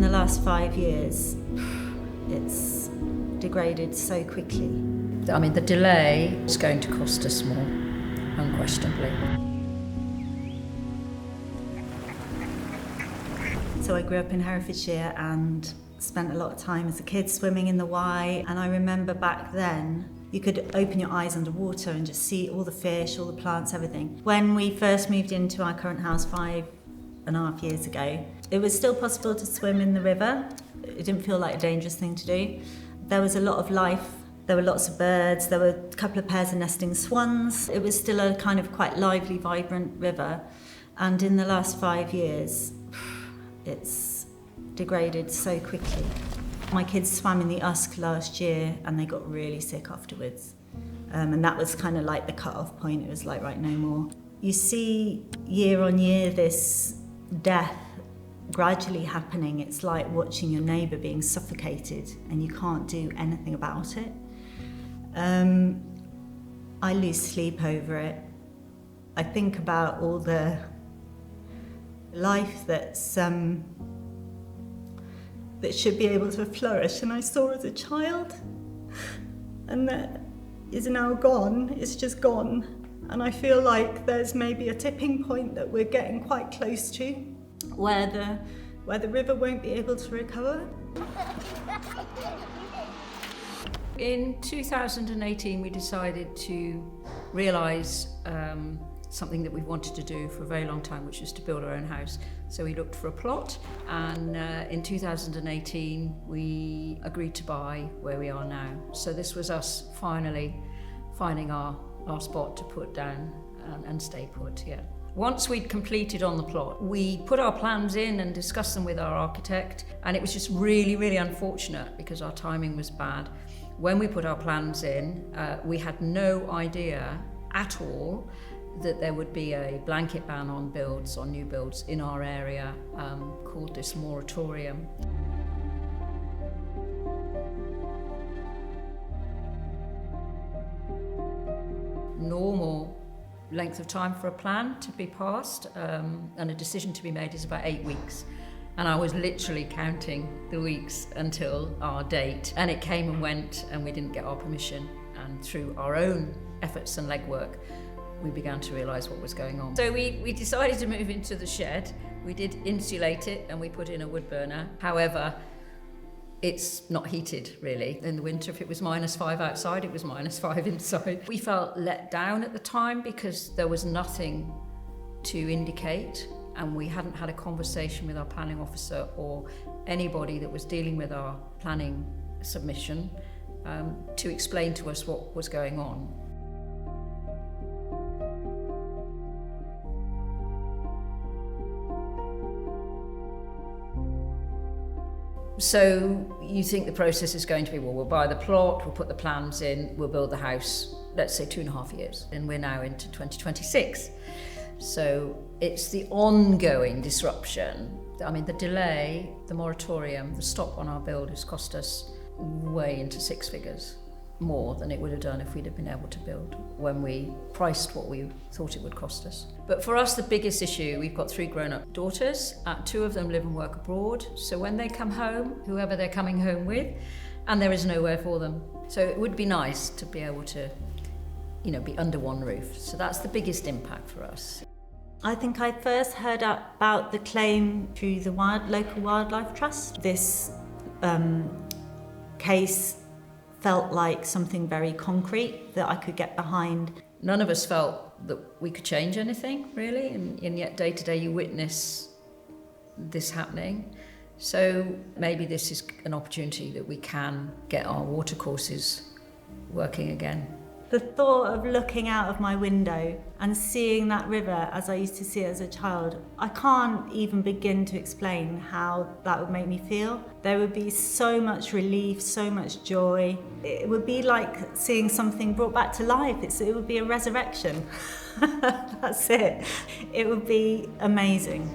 the last 5 years, it's degraded so quickly. I mean, the delay is going to cost us more, unquestionably. So I grew up in Herefordshire and spent a lot of time as a kid swimming in the Wye, and I remember back then you could open your eyes underwater and just see all the fish, all the plants, everything. When we first moved into our current house 5.5 years ago, it was still possible to swim in the river. It didn't feel like a dangerous thing to do. There was a lot of life. There were lots of birds. There were a couple of pairs of nesting swans. It was still a kind of quite lively, vibrant river. And in the last 5 years, it's degraded so quickly. My kids swam in the Usk last year and they got really sick afterwards. And that was kind of like the cut-off point. It was like, right, no more. You see year on year this death gradually happening. It's like watching your neighbour being suffocated and you can't do anything about it. I lose sleep over it. I think about all the life that's that should be able to flourish and I saw as a child, and that is now gone. It's just gone, and I feel like there's maybe a tipping point that we're getting quite close to, where the river won't be able to recover. In 2018, we decided to realise something that we wanted to do for a very long time, which was to build our own house. So we looked for a plot, and in 2018 we agreed to buy where we are now. So this was us finally finding our spot to put down and stay put, yeah. Once we'd completed on the plot, we put our plans in and discussed them with our architect, and it was just really, really unfortunate because our timing was bad. When we put our plans in, we had no idea at all that there would be a blanket ban on builds, on new builds in our area, called this moratorium. Normal length of time for a plan to be passed and a decision to be made is about 8 weeks. And I was literally counting the weeks until our date. And it came and went and we didn't get our permission. And through our own efforts and legwork, we began to realise what was going on. So we decided to move into the shed. We did insulate it and we put in a wood burner. However, it's not heated really. In the winter, if it was -5 outside, it was -5 inside. We felt let down at the time because there was nothing to indicate, and we hadn't had a conversation with our planning officer or anybody that was dealing with our planning submission to explain to us what was going on. So you think the process is going to be, well, we'll buy the plot, we'll put the plans in, we'll build the house, let's say 2.5 years, and we're now into 2026. So it's the ongoing disruption. I mean, the delay, the moratorium, the stop on our build has cost us way into 6 figures, more than it would have done if we'd have been able to build when we priced what we thought it would cost us. But for us, the biggest issue, we've got 3 grown-up daughters. 2 of them live and work abroad. So when they come home, whoever they're coming home with, and there is nowhere for them. So it would be nice to be able to, be under one roof. So that's the biggest impact for us. I think I first heard about the claim through the local wildlife trust. This case felt like something very concrete that I could get behind. None of us felt that we could change anything, really, and yet day to day you witness this happening. So maybe this is an opportunity that we can get our watercourses working again. The thought of looking out of my window and seeing that river as I used to see it as a child, I can't even begin to explain how that would make me feel. There would be so much relief, so much joy. It would be like seeing something brought back to life. It would be a resurrection. That's it. It would be amazing.